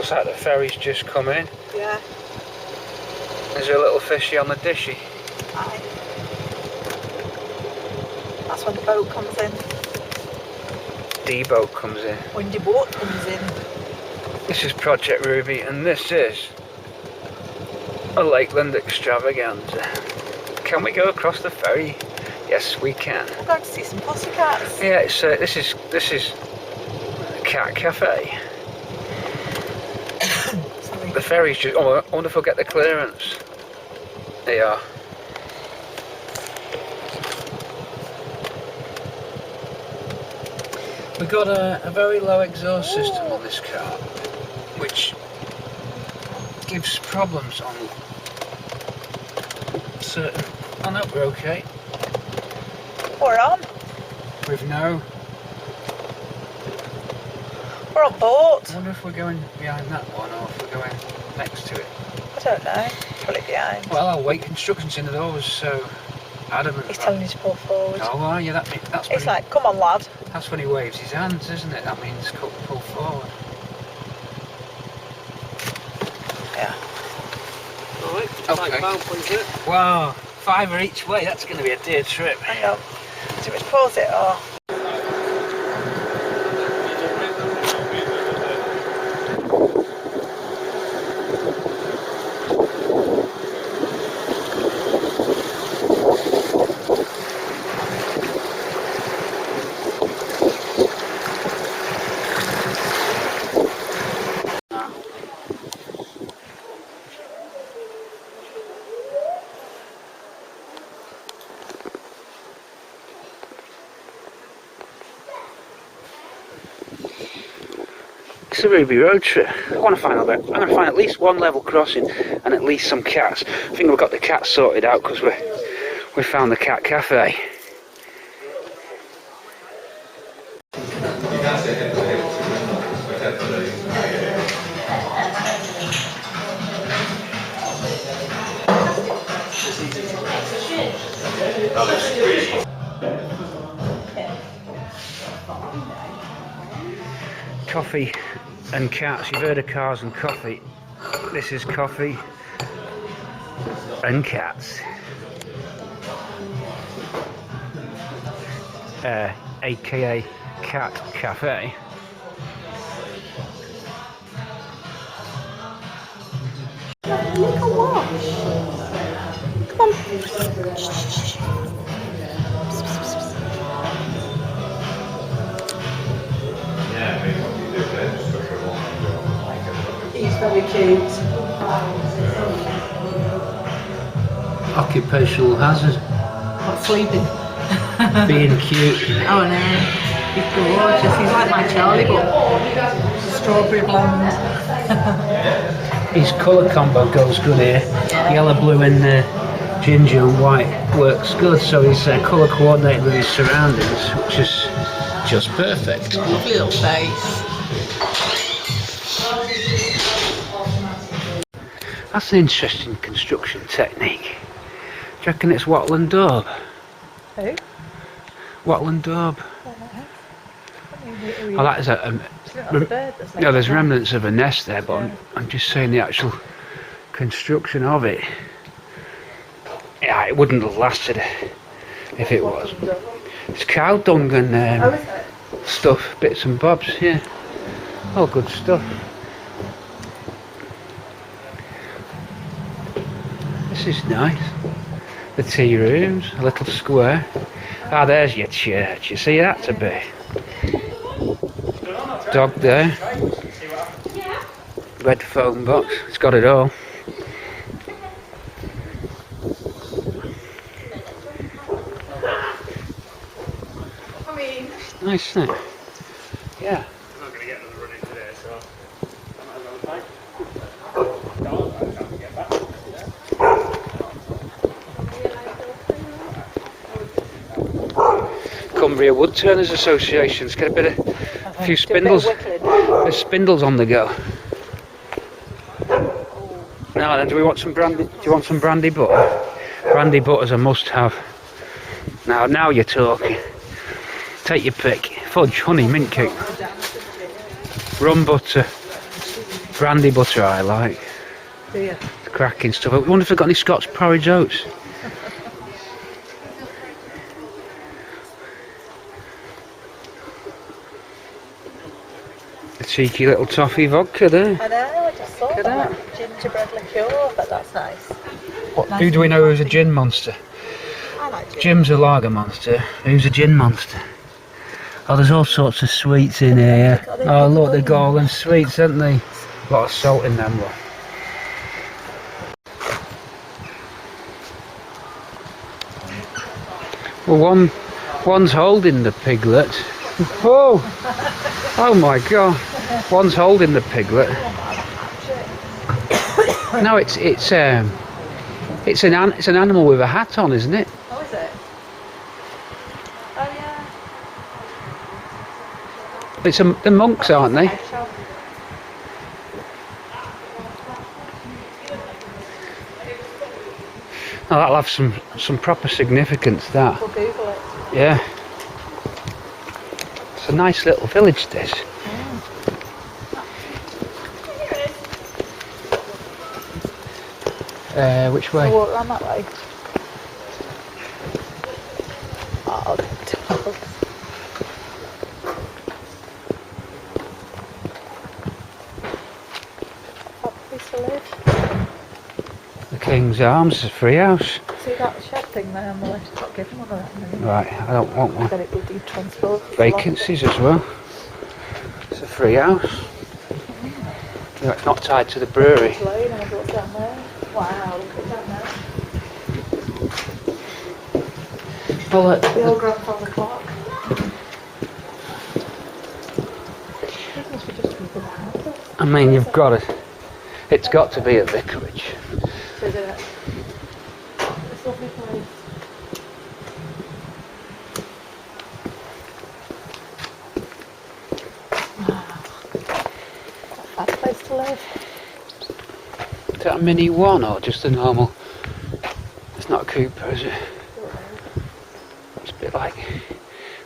Looks like the ferry's just come in. Yeah. There's a little fishy on the dishy. Aye. That's when the boat comes in. The boat comes in. When the boat comes in. This is Project Ruby, and this is a Lakeland extravaganza. Can we go across the ferry? Yes, we can. We're going to see some pussycats. Yeah, it's this is a cat cafe. The ferry's just. Oh, I wonder if we'll get the clearance. They are. We've got a very low exhaust system on this car, which gives problems on certain. Oh no, we're okay. We're on. With no. We're on board. I wonder if we're going behind that one or if we're going next to it. I don't know. Probably behind. Well, our weight construction's in the always so adamant. He's telling you to pull forward. Oh, well, yeah, that's when It's like, come on, lad. That's when he waves his hands, isn't it? That means pull forward. Yeah. Alright, Okay. £5 Wow, £5 each way. That's going to be a dear trip. Hang on. Do we pause it or? It's a Ruby road trip. I want to find I'm going to find at least one level crossing and at least some cats. I think we've got the cats sorted out because we found the cat cafe. Coffee and cats. You've heard of cars and coffee. This is coffee and cats. AKA Cat Cafe. Make a wash. Come on. He's very cute. Occupational hazard. Not sleeping. Being cute. Oh no. He's gorgeous. He's like my Charlie, but strawberry blonde. His colour combo goes good here. Yeah. Yellow, blue and ginger and white works good, so he's colour coordinated with his surroundings, which is just perfect. Lovely little face. That's an interesting construction technique. Do you reckon it's wattle and daub? Who? Wattle and daub. Oh, that is no, there's remnants of a nest there, but I'm just saying the actual construction of it. Yeah, it wouldn't have lasted if it was. It's cow dung and stuff, bits and bobs, yeah. All good stuff. This is nice. The tea rooms, a little square. Ah, there's your church. You see that to be? Dog there. Red phone box. It's got it all. Nice, isn't it? Yeah. I'm not going to get another run in today, so Cumbria Wood Turners Association's get a few spindles. There's spindles on the go. Now then, do we want some brandy? Do you want some brandy butter? Brandy butter's a must-have. Now you're talking. Take your pick. Fudge, honey, mint cake, rum butter, brandy butter I like. Do you? It's cracking stuff. I wonder if they've got any Scots porridge oats. A cheeky little toffee vodka there. I know, I just saw Look at that. that. Gingerbread liqueur, but that's nice. What, Nice who do we and know who's a frothy. gin monster? I like gin. Jim's a lager monster. Who's a gin monster? Oh, there's all sorts of sweets in here. Oh, look, they've got all them sweets, haven't they? A lot of salt in them, look. Well, one's holding the piglet. Oh! Oh my God! One's holding the piglet. No, it's an animal with a hat on, isn't it? Oh, is it? Oh, yeah. It's the monks, aren't they? Eggshell. Oh, that'll have some proper significance, that. We'll Google it. Yeah. It's a nice little village, this. Which way? I'll walk around that way. Oh, the dogs. Fab place to live. The King's Arms is a free house. See that shed thing there on the left? I've got given one of that. Right, I don't want one. But it would be transport. Vacancies as well. It's a free house. Yeah, it's not tied to the brewery. Lane, I wonder what's down there. Wow, look at that now. Well, The old grandfather clock. This must be just people's houses. I mean, you've got it. It's got to be a vicarage. So is it? This lovely place. Wow. A fab place to live. Is that a mini one or just a normal? It's not a Cooper, is it? It's a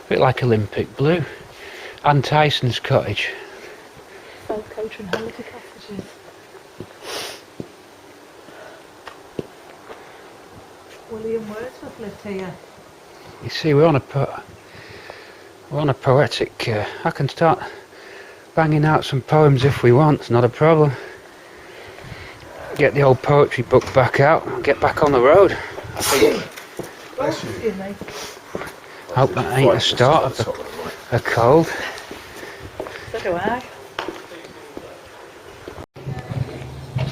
bit like Olympic Blue. And Tyson's cottage. Both catering holiday cottages. William Wordsworth lived here. You see, we're on a poetic. I can start banging out some poems if we want. It's not a problem. Get the old poetry book back out and get back on the road. I think. Excuse me. Hope that ain't the start of a cold. So do I.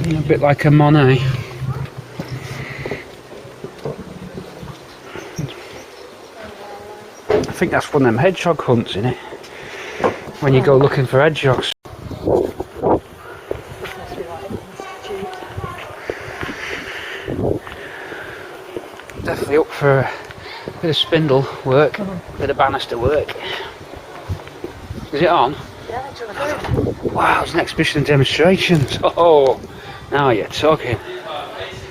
A bit like a Monet. I think that's one of them hedgehog hunts, in it. When you go looking for hedgehogs. This must be like an institute. Definitely up for a bit of spindle work, bit of banister work. Is it on? Yeah, do you want to do it? Wow, it's an exhibition and demonstrations. Oh, now you're talking.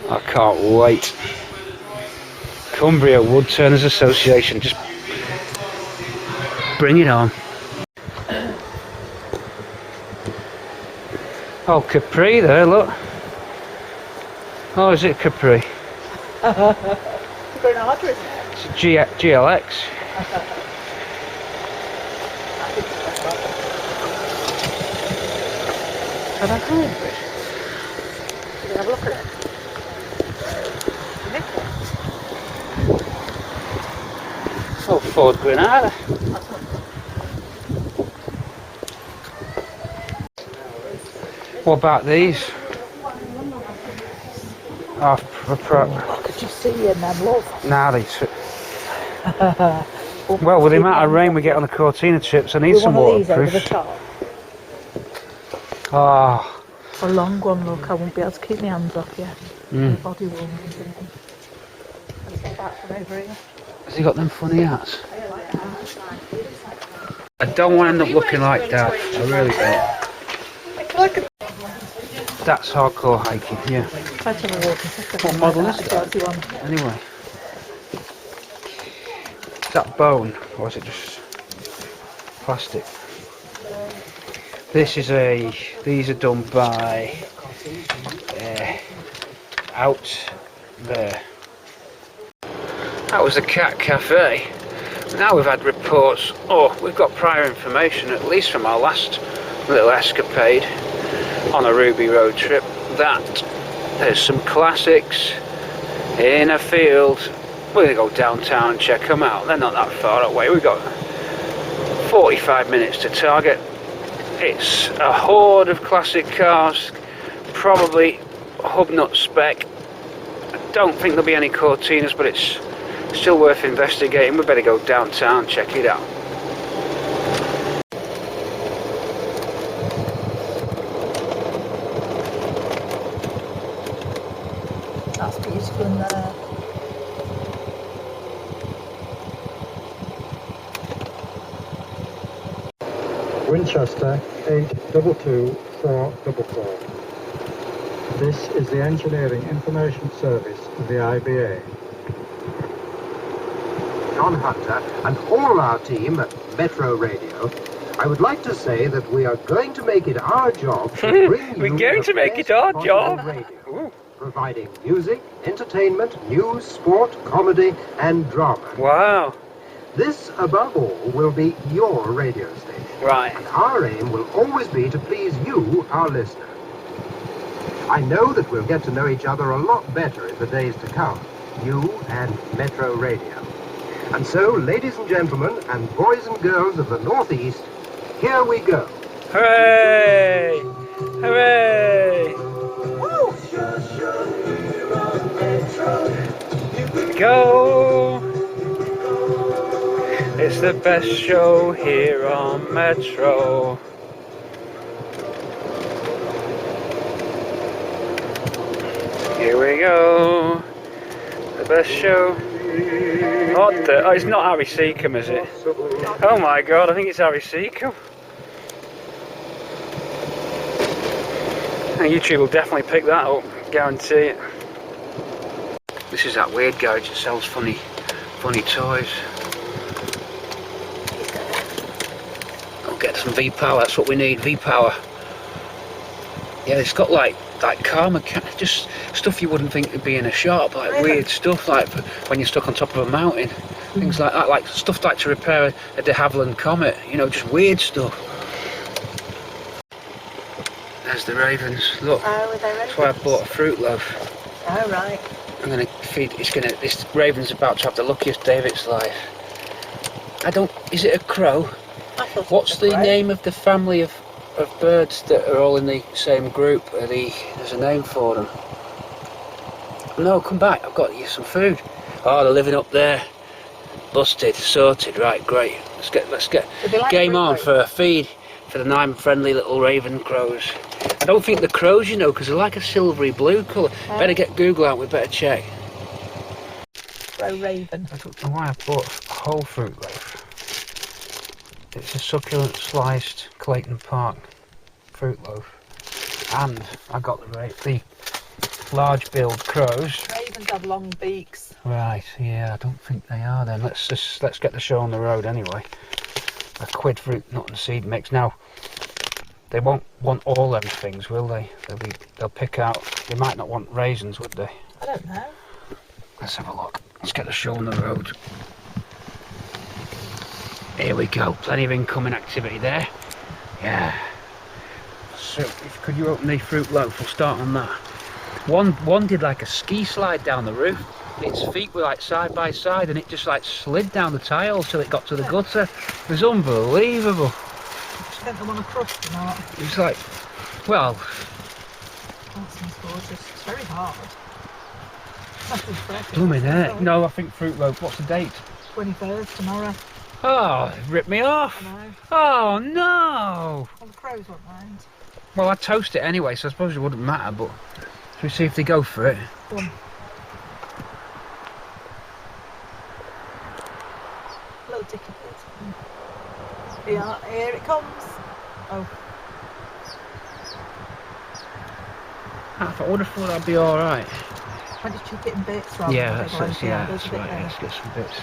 I can't wait. Cumbria Woodturners Association, just bring it on. Oh, Capri there, look. Oh, is it Capri? It's Granada, isn't it? It's a GLX. Can I come in for it? Can you have a look at it? Nick it? Oh, Ford Granada. What about these? Oh, Could you see in them, love? now well, with the amount of rain we get on the Cortina trips, I need some one of these over the waterproof. top. Oh, A long one, look. I won't be able to keep my hands off you. My body warm. Let's get back from over here. has he got them funny hats? I don't want to end up looking like that. I really don't. That's hardcore hiking, yeah. Try to have a walk and take What model is that? dirty one. Anyway. Is that bone or is it just plastic? This is these are done by out there. That was the Cat Cafe. Now we've had reports, we've got prior information, at least from our last little escapade on a Ruby road trip, that there's some classics in a field. We're going to go downtown and check them out. They're not that far away. We've got 45 minutes to target. It's a horde of classic cars, probably hub nut spec. I don't think there'll be any Cortinas, but it's still worth investigating. We better go downtown, check it out. That's beautiful in there. Winchester 822444. This is the Engineering Information Service of the IBA. John Hunter and all our team at Metro Radio, I would like to say that we are going to make it our job to bring you radio, providing music, entertainment, news, sport, comedy and drama. Wow. This, above all, will be your radio station. Right. And our aim will always be to please you, our listener. I know that we'll get to know each other a lot better in the days to come, you and Metro Radio. And so, ladies and gentlemen, and boys and girls of the Northeast, here we go. Hooray! Hooray! Go! It's the best show here on Metro. Here we go. The best show. What the? Oh, it's not Harry Seacombe, is it? Oh my god, I think it's Harry Seacombe. And YouTube will definitely pick that up, guarantee it. This is that weird garage that sells funny toys. I'll get some V-Power, that's what we need, V-Power. Yeah, it's got like car mechanics, just stuff you wouldn't think would be in a shop, like weird stuff, like when you're stuck on top of a mountain, things like that, like stuff like to repair a de Havilland Comet, you know, just weird stuff. There's the ravens, look, that's why I bought a fruit loaf. Oh, right. I'm going to feed, this raven's about to have the luckiest day of its life. Is it a crow? What's the name of the family of birds that are all in the same group? There's a name for them. No, come back, I've got you some food. Oh, they're living up there. Busted, sorted, right, great. Let's get game on for a feed for the nice friendly little raven crows. I don't think the crows, you know, because they're like a silvery blue colour. Better get Google out, we better check. Crow raven. I don't know why I bought a whole fruit loaf. It's a succulent sliced Clayton Park fruit loaf. And I got the large billed crows. Ravens have long beaks. Right, yeah, I don't think they are then. Let's get the show on the road anyway. A quid fruit nut and seed mix. Now, they won't want all them things, will they? They'll pick out. They might not want raisins, would they? I don't know. Let's have a look. Let's get the show on the road. Here we go. Plenty of incoming activity there. Yeah. So, could you open the fruit loaf? We'll start on that. One did like a ski slide down the roof. Its feet were like side by side, and it just like slid down the tiles till it got to the gutter. It was unbelievable. Spent them on a crust and that. It was like, well. That sounds gorgeous. It's very hard. Blooming heck. No, I think fruit loaf. What's the date? 21st tomorrow. Oh, it ripped me off. I know. Oh no. Well, the crows won't mind. Well, I'd toast it anyway, so I suppose it wouldn't matter, but should we see if they go for it? Go on. Little dicky bit. Here it comes. Oh. I would have thought that'd be alright. Why don't you chop it in bits rather Yeah, than that's right. Let's Get some bits.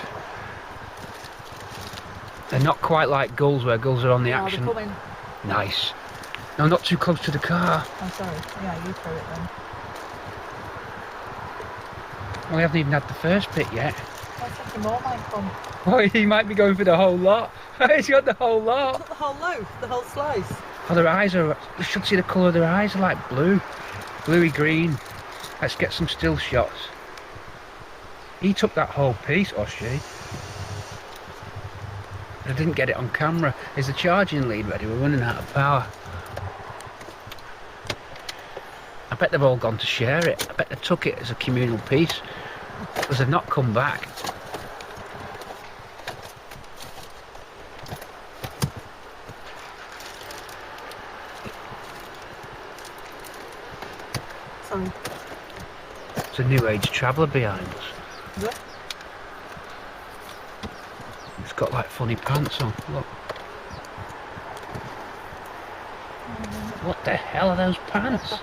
They're not quite like gulls, where gulls are on the action. They're coming. Nice. No, not too close to the car. Oh, sorry. Yeah, you throw it then. Well, we haven't even had the first bit yet. I was thinking more might come. Oh, he might be going for the whole lot. He's got the whole lot. Not the whole loaf, the whole slice. Oh, their eyes are... You should see the colour of their eyes. Are like blue. Bluey green. Let's get some still shots. He took that whole piece, or she. I didn't get it on camera. Is the charging lead ready? We're running out of power. I bet they've all gone to share it. I bet they took it as a communal piece. Because they've not come back. Sorry. It's a new age traveller behind us. Is it? It's got like funny pants on. Look. What the hell are those pants?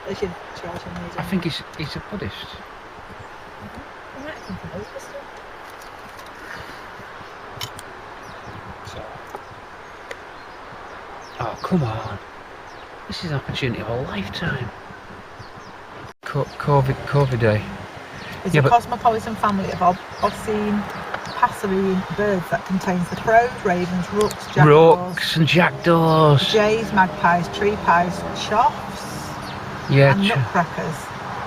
They should charge him these. I think he's a Buddhist. He might come from Uzbekistan. Oh, come on. This is an opportunity of a lifetime. COVID day. It's Yeah, a but- cosmopolitan family of obscene passerine birds that contains the crows, ravens, rooks, jackdaws, Rooks and jackdaws. jays, magpies, tree pies, choughs, Yeah, and nutcrackers.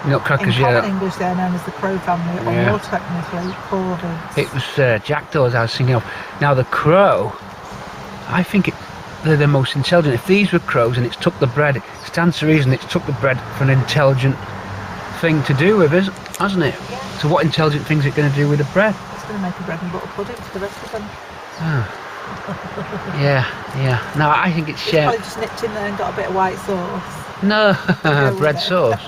nutcrackers, In common yeah. English, they're known as the crow family, or Yeah. more technically, corvids. It was jackdaws I was thinking of. Now the crow, I think they're the most intelligent. If these were crows and it's took the bread, it stands to reason it's took the bread for an intelligent thing to do with, hasn't it? Yeah. So what intelligent thing's it going to do with the bread? It's going to make a bread and butter pudding for the rest of them. Yeah. No, I think it's Probably just nipped in there and got a bit of white sauce. No, with bread it. sauce.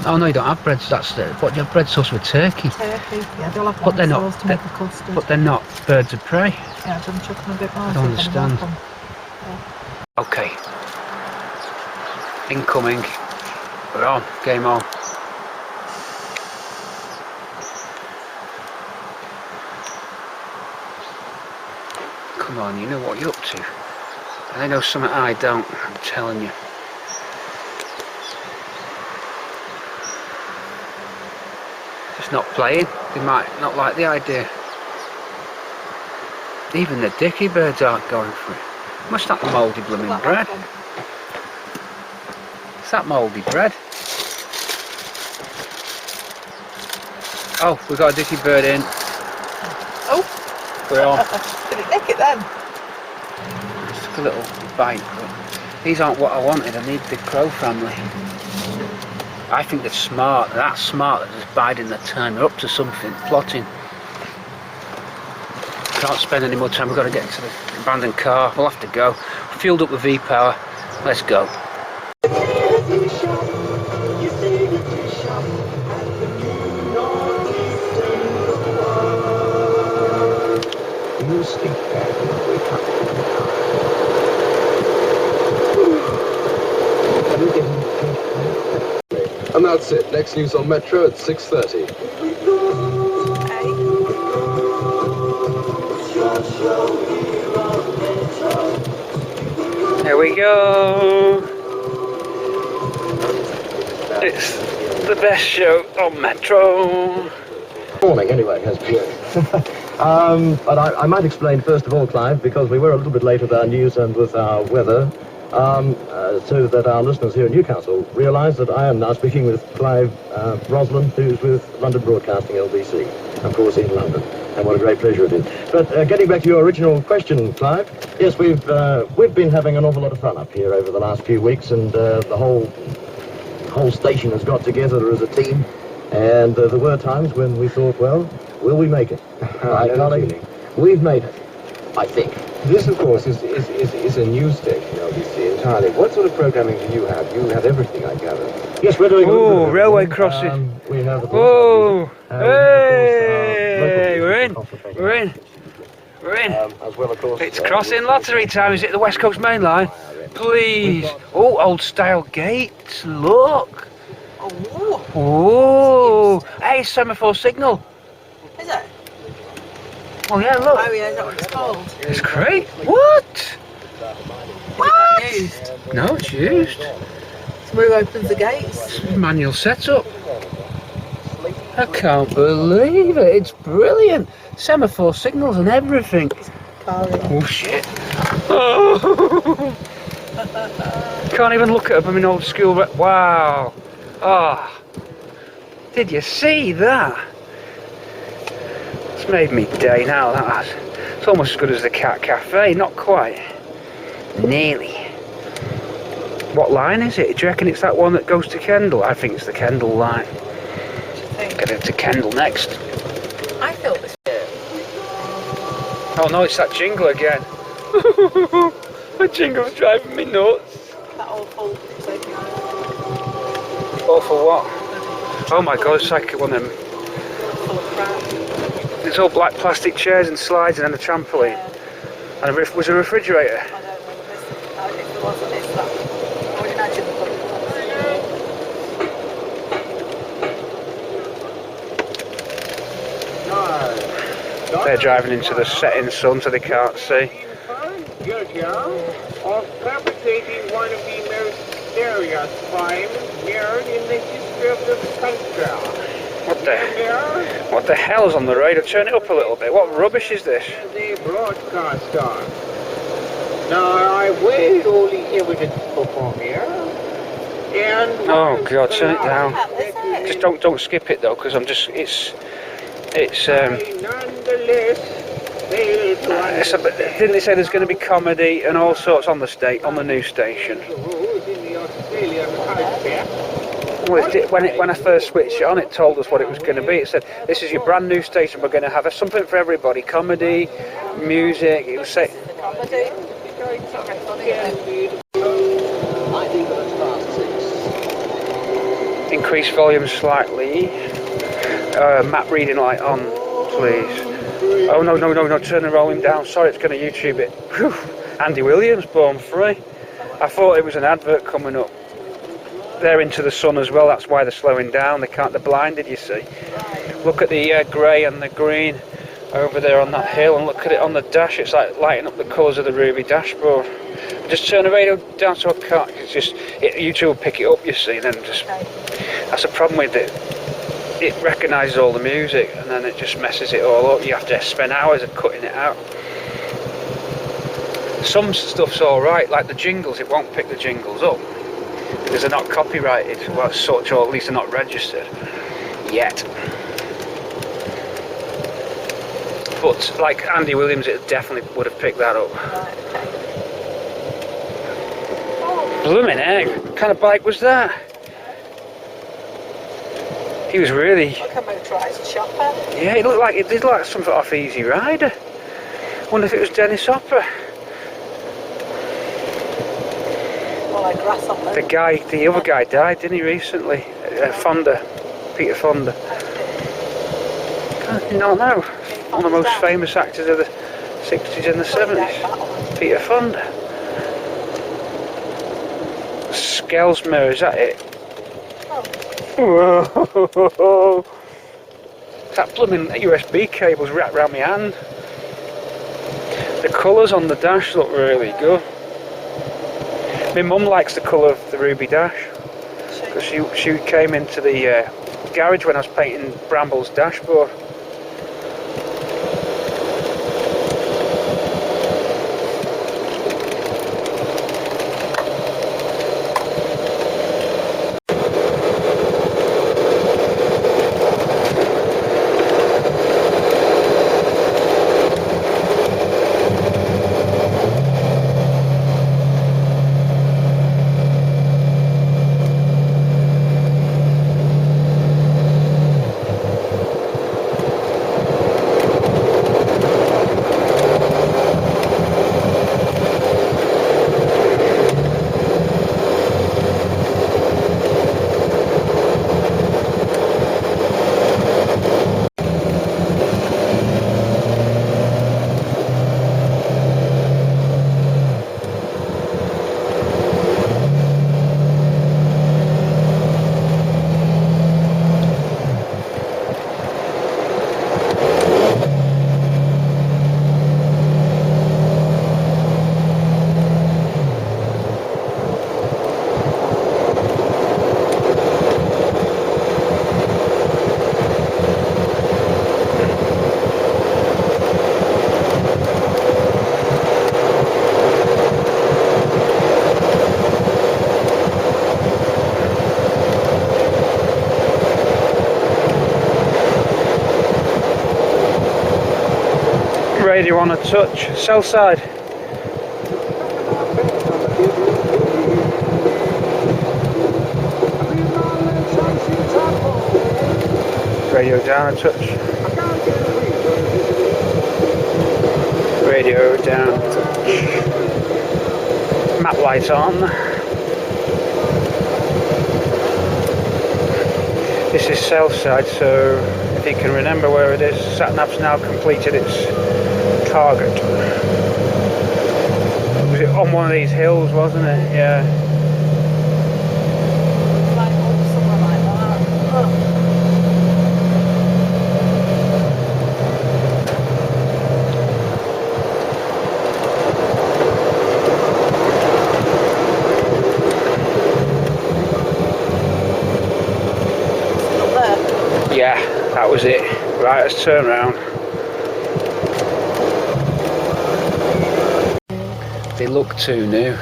Oh no, you don't have bread. That's the. What, you have bread sauce with turkey? Turkey, yeah, they'll have But white they're not- sauce to make a custard. But they're not birds of prey. Yeah, do you want to chuck them a bit more? I don't so they can understand. welcome? Okay. Incoming. We're on. Game on. Come on, you know what you're up to. I know something I don't, I'm telling you. Just not playing. They might not like the idea. Even the dicky birds aren't going for it. Must that mouldy blooming That bread? one. It's that mouldy bread. Oh, we've got a dicky bird in. Oh, Go on. did it nick it then? Just took a little bite, but these aren't what I wanted. I need the crow family. I think they're smart. They're that smart that they're just biding their time. They're up to something, plotting. Can't spend any more time. We've got to get to the abandoned car. We'll have to go. Fueled up with V-power. Let's go. You speak there. And that's it. Next news on Metro at 6:30. There we go. It's the best show on Metro. Morning, anyway, has been. But I might explain first of all, Clive, because we were a little bit late with our news and with our weather, so that our listeners here in Newcastle realise that I am now speaking with Clive Roslin, who's with London Broadcasting LBC, of course in London, and what a great pleasure it is. But getting back to your original question, Clive, yes, we've been having an awful lot of fun up here over the last few weeks, and the whole station has got together as a team. And there were times when we thought, well, will we make it? Right, Colin? We've made it, I think. This, of course, is a news station, LBC, entirely. What sort of programming do you have? You have everything, I gather. Yes, we're doing a little bit of railway everything. crossing. We have the Whoa! hey, We're in. We're in. We're in. As well, of course, It's crossing lottery time. Is it the West Coast Main Line? Please. Oh, old style gates. Look. Oh, Oh. Hey, semaphore signal. is it? Oh yeah, look. Oh yeah, is that what it's called? It's great. What? What? used. No, it's used. So who opens the gates? Manual setup. I can't believe it. It's brilliant. Semaphore signals and everything. Carly. Oh shit. Oh. Can't even look at them in old school. Wow. Ah. Did you see that? It's made me day now, that has. It's almost as good as the Cat Cafe. Not quite. Nearly. What line is it? Do you reckon it's that one that goes to Kendal? I think it's the Kendal line. Get into Kendal next. I feel this. Oh no, it's that jingle again. The jingle's driving me nuts. That awful. Oh, for what? Oh my god, it's like one of them. Full of crap. It's all black plastic chairs and slides and then a trampoline. Yeah. And was a refrigerator. I don't know if there wasn't, it's that. I would imagine the public. They're driving into the setting sun so they can't see. Guilty of perpetrating one of the most serious crimes known in the history of the country. What the hell's on the radio? Turn it up a little bit. What rubbish is this? The broadcaster. Now, I weighed all the evidence before here. And Oh god, turn it down. What is it? Just don't skip it though, because I'm just it's nonetheless failed to didn't they say there's going to be comedy and all sorts on the new station? rules in the Australian culture. Well, when I first switched it on, it told us what it was going to be. It said, "This is your brand new station. We're going to have something for everybody: comedy, music." It was say, Comedy. Very funny, isn't it? I think that it's past 6. "Increase volume slightly." Map reading light on, please. Oh no! Turn the rolling down. Sorry, it's going to YouTube it. Whew. Andy Williams, Born Free. I thought it was an advert coming up. They're into the sun as well, that's why they're slowing down. They're blinded, you see. Look at the grey and the green over there on that hill, and look at it on the dash. It's like lighting up the colours of the Ruby dashboard. Just turn the radio down so I can't. YouTube will pick it up, you see. Then that's the problem with it. It recognises all the music, and then it just messes it all up. You have to spend hours of cutting it out. Some stuff's all right, like the jingles. It won't pick the jingles up because they're not copyrighted, well, as such, or at least they're not registered yet. But like Andy Williams, it definitely would have picked that up. Blooming egg! What kind of bike was that? He was really. Like a motorised chopper. Yeah, it did like something off Easy Rider. Wonder if it was Dennis Hopper. Or like grasshopper. The other guy died, didn't he, recently? Fonda, Peter Fonda. I did not know. One of the most famous actors of the 60s and the 70s. Peter Fonda. Skelsmere, is that it? Whoa. That blooming USB cable's wrapped around my hand. The colours on the dash look really good. My mum likes the colour of the Ruby dash because she came into the garage when I was painting Bramble's dashboard. radio on a touch. South side. Radio down a touch. Radio down a touch. Map light on. This is south side, so if you can remember where it is, SatNav's now completed its target. Was it on one of these hills, wasn't it? Yeah. Like up somewhere like that. Oh. Yeah, that was it. Right, let's turn around. They look too new.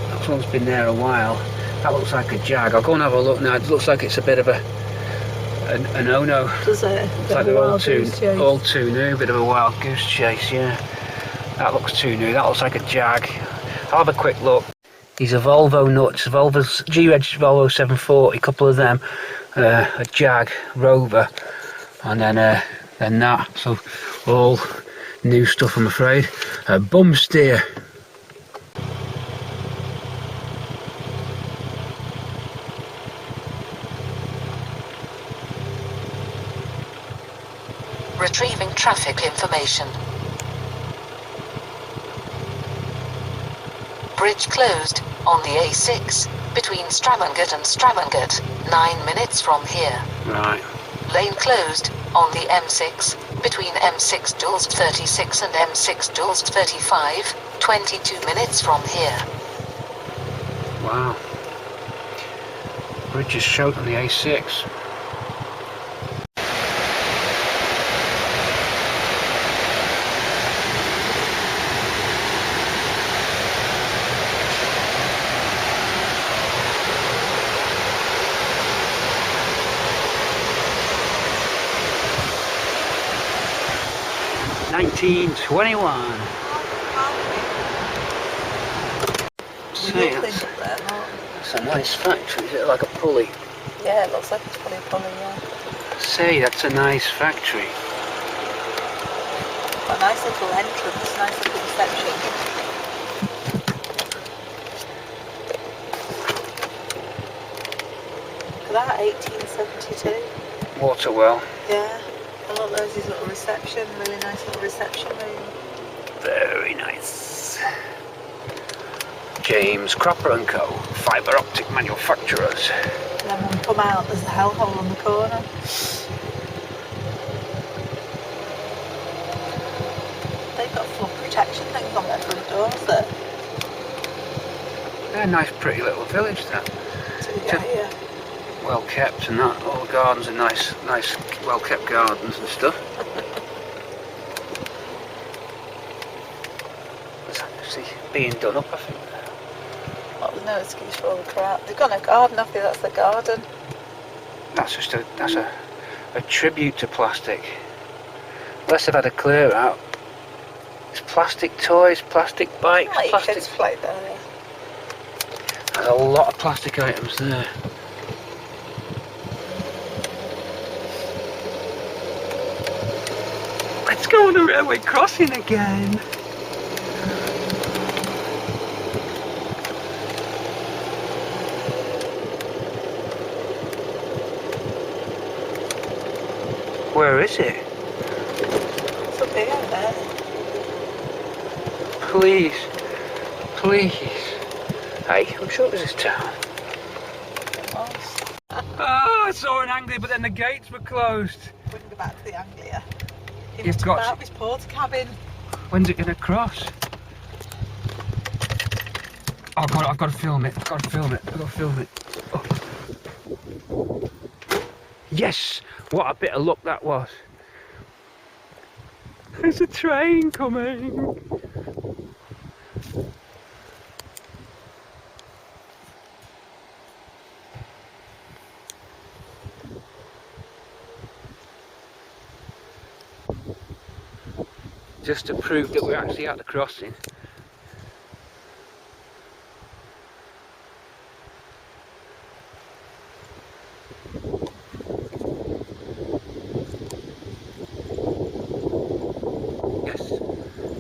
That one's been there a while. That looks like a Jag. I'll go and have a look now. It looks like it's a bit of a no-no. Does it? It's like they're all too new. Bit of a wild goose chase, yeah. That looks too new. That looks like a Jag. I'll have a quick look. These are Volvo nuts. Volvo's G-Reg Volvo 740. A couple of them. A Jag Rover, and then that. So all new stuff, I'm afraid. Bum steer. Retrieving traffic information. Bridge closed on the A6 between Stramangert and Stramangert, 9 minutes from here. Right. Lane closed on the M6 between M6 Jules 36 and M6 Jules 35, 22 minutes from here. Wow. Bridge is short on the A6. $19.21. It's a nice factory. Is it like a pulley? Yeah, it looks like it's probably a pulley, yeah. Say, that's a nice factory. Got a nice little entrance, nice little reception. Look at that, 1872. Water well. Yeah. And look, there's his little reception, really nice little reception room. Very nice. James Cropper & Co. Fibre optic manufacturers. And then when we come out, there's a hellhole on the corner. They've got flood protection things on their front doors there. They're a nice pretty little village, that. So yeah, yeah. Well kept and that. All the gardens are nice well kept gardens and stuff. It's actually being done up, I think. Well, there's no excuse for all the crap. They've got a garden, have they? That's the garden. That's just a tribute to plastic. Unless they've had a clear out. It's plastic toys, plastic bikes, Oh, plastic. kids play there. There's a lot of plastic items there. Let's go on the railway crossing again. Where is it? It's up here, there. Please. Please. Hey, I'm sure this is town. Ah, I saw an Anglia, but then the gates were closed. Wouldn't go back to the Anglia. He You've must have got come out of his porter cabin. When's it gonna cross? Oh god, I've got to film it. I've got to film it. I've got to film it. Oh. Yes! What a bit of luck that was. There's a train coming. just to prove that we're actually at the crossing.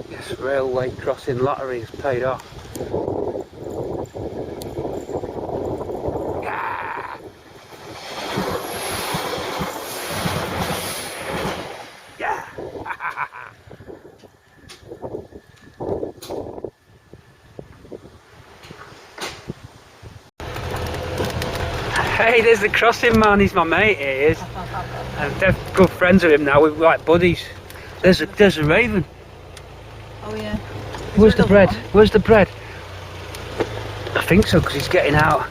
Yes, railway crossing lottery has paid off. Yeah. Yeah. Hey, there's the crossing man. He's my mate. He is. And they're good friends with him now. We're like buddies. There's a raven. Oh yeah. Where's the bread? Where's the bread? I think so, because he's getting out.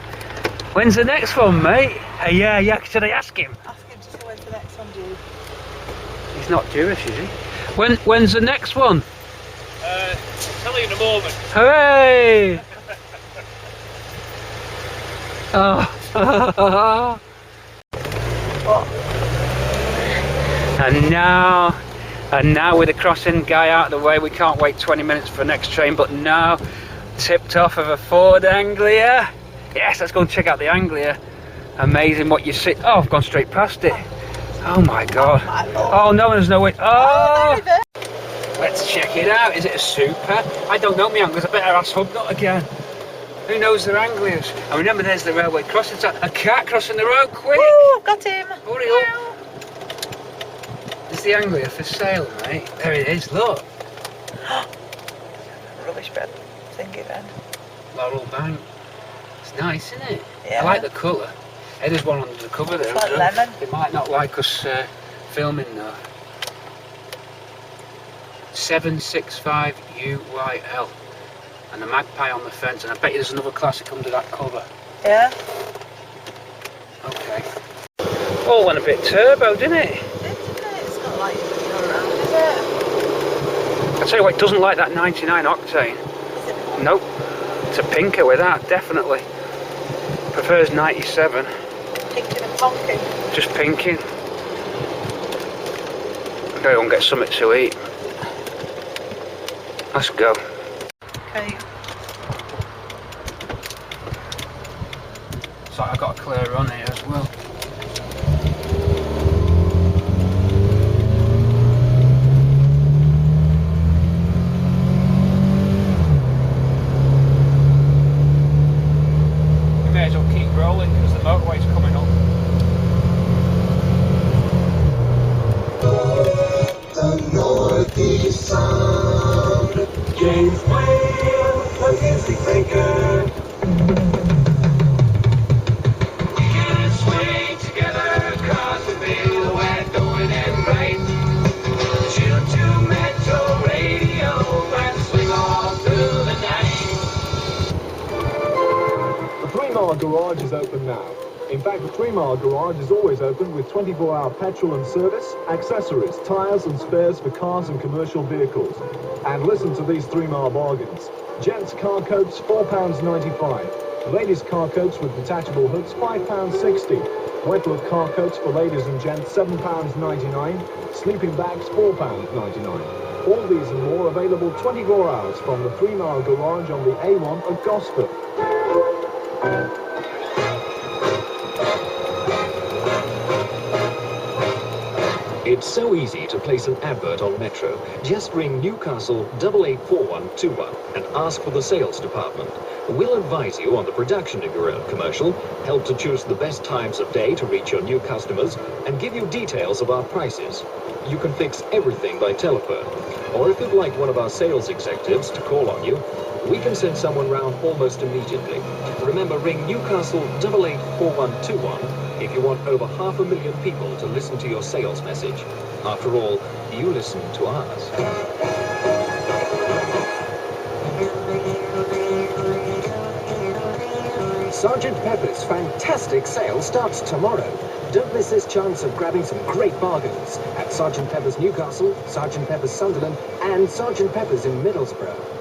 When's the next one, mate? Hey, yeah. Should I ask him? Ask him to say when's the next one due. He's not Jewish, is he? When's the next one? I'll tell you in a moment. Hooray! Oh. And now with the crossing guy out of the way, we can't wait 20 minutes for the next train, but now tipped off of a Ford Anglia. Yes, let's go and check out the Anglia. Amazing what you see. Oh, I've gone straight past it. Oh my god. Oh no, there's no way. Oh! Let's check it out. Is it a super? I don't know, my Anglias. I better ask Hubnut again. Who knows their Anglias? And remember, there's the railway crossing. A cat crossing the road, quick! Woo, got him! Hurry up! There's the Anglia for sale, mate. There it is, look. Rubbish bin thingy then. Laurel Bank. It's nice, isn't it? Yeah. I like the colour. Hey, there's one under the cover there. It's like lemon. They might not like us filming though. 765 UYL. And the magpie on the fence, and I bet you there's another classic under that cover. Yeah. Okay. All went a bit turbo, didn't it? It's not like you go around, is it? I tell you what, it doesn't like that 99 octane. Nope. It's a pinker with that, definitely. Prefers 97. Pinking and plonking. Just pinking. I'm going to go and get something to eat. Let's go. Okay. So I've got a clear run here as well. We may as well keep rolling because the motorway's coming up. The Northeast Sound, James Whale, the music maker. We can swing together, cause we feel we're doing it right. Tune to Metro Radio and swing all through the night. The 3 Mile Garage is open now. In fact, the 3 Mile Garage is always open with 24-hour petrol and service, accessories, tyres and spares for cars and commercial vehicles. And listen to these 3 Mile bargains. Gents car coats, £4.95. Ladies car coats with detachable hoods, £5.60. Wet look car coats for ladies and gents, £7.99. Sleeping bags, £4.99. All these and more available 24 hours from the 3 Mile Garage on the A1 of Gosford. It's so easy to place an advert on Metro. Just ring Newcastle 884121 and ask for the sales department. We'll advise you on the production of your own commercial, help to choose the best times of day to reach your new customers, and give you details of our prices. You can fix everything by telephone. Or if you'd like one of our sales executives to call on you, we can send someone round almost immediately. Remember, ring Newcastle 884121 if you want over 500,000 people to listen to your sales message. After all, you listen to ours. Sergeant Pepper's fantastic sale starts tomorrow. Don't miss this chance of grabbing some great bargains at Sergeant Pepper's Newcastle, Sergeant Pepper's Sunderland, and Sergeant Pepper's in Middlesbrough.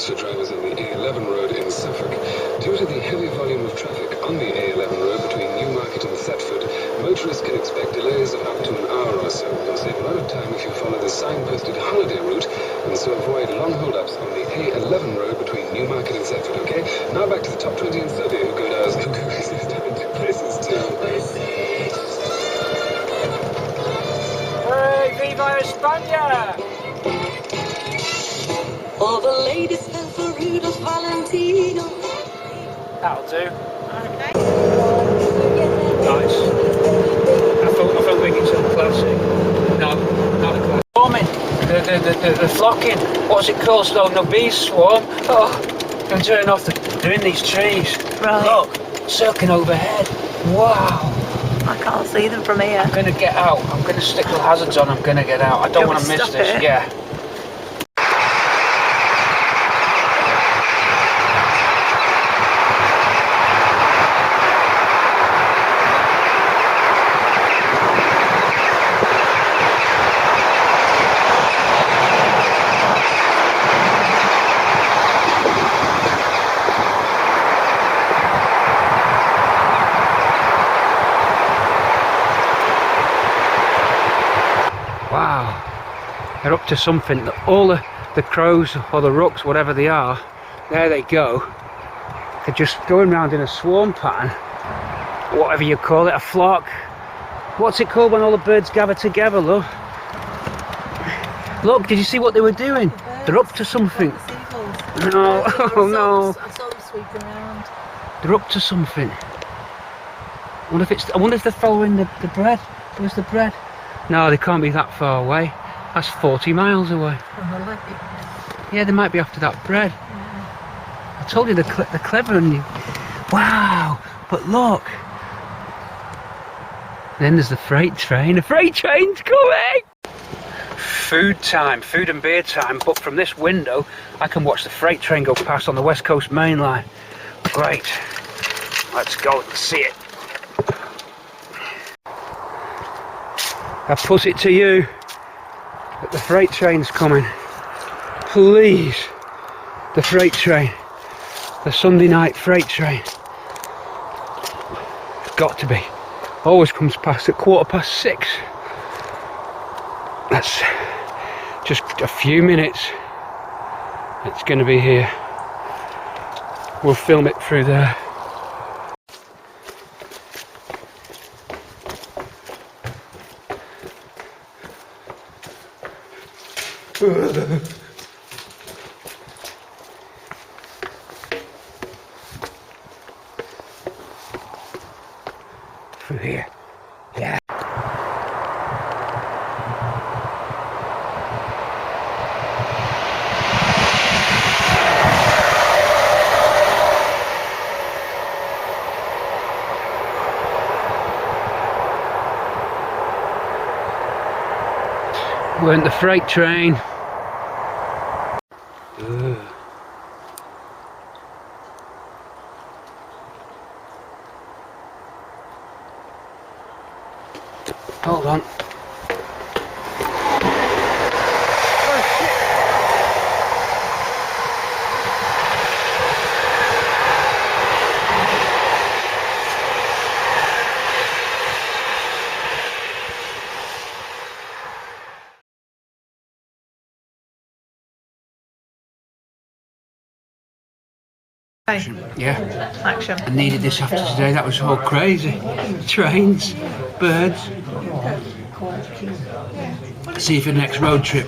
conditions for drivers on the A11 road in Suffolk. Due to the heavy volume of traffic on the A11 road between Newmarket and Thetford, motorists can expect delays of up to an hour or so. You'll save a lot of time if you follow the signposted holiday route, and so avoid long hold-ups on the A11 road between Newmarket and Thetford, okay? Now back to the top 20 in Serbia who go to places too. Hey, viva España! All the ladies fell for Rudolph Valentino. That'll do. Okay. Nice. I felt like it's a classic. No, not a classic. Swarming. The flocking. What's it called? Oh, no, bees swarm. Oh, I'm turning off they're in these trees. Right. Look, circling overhead. Wow. I can't see them from here. I'm gonna get out. I'm gonna stick the hazards on. I'm gonna get out. I don't want to miss this. It? Yeah. Wow, they're up to something. All the crows or the rooks, whatever they are, there they go. They're just going around in a swarm pattern, whatever you call it, a flock. What's it called when all the birds gather together, love? Look, did you see what they were doing? They're up to something. No, oh no. I saw them sweeping around. They're up to something. I wonder if they're following the bread. Where's the bread? No, they can't be that far away. That's 40 miles away. Yeah, they might be after that bread. I told you they're clever and you... Wow! But look! Then there's the freight train. The freight train's coming! Food time, food and beer time, but from this window I can watch the freight train go past on the West Coast Main Line. Great. Let's go and see it. I put it to you that the freight train's coming. Please, the freight train, the Sunday night freight train. It's got to be. Always comes past at 6:15. That's just a few minutes. It's going to be here. We'll film it through there. Through here. Yeah. Weren't the freight train. Hold on. Yeah. Action. I needed this after today. That was all crazy. Trains, birds. See you for the next road trip.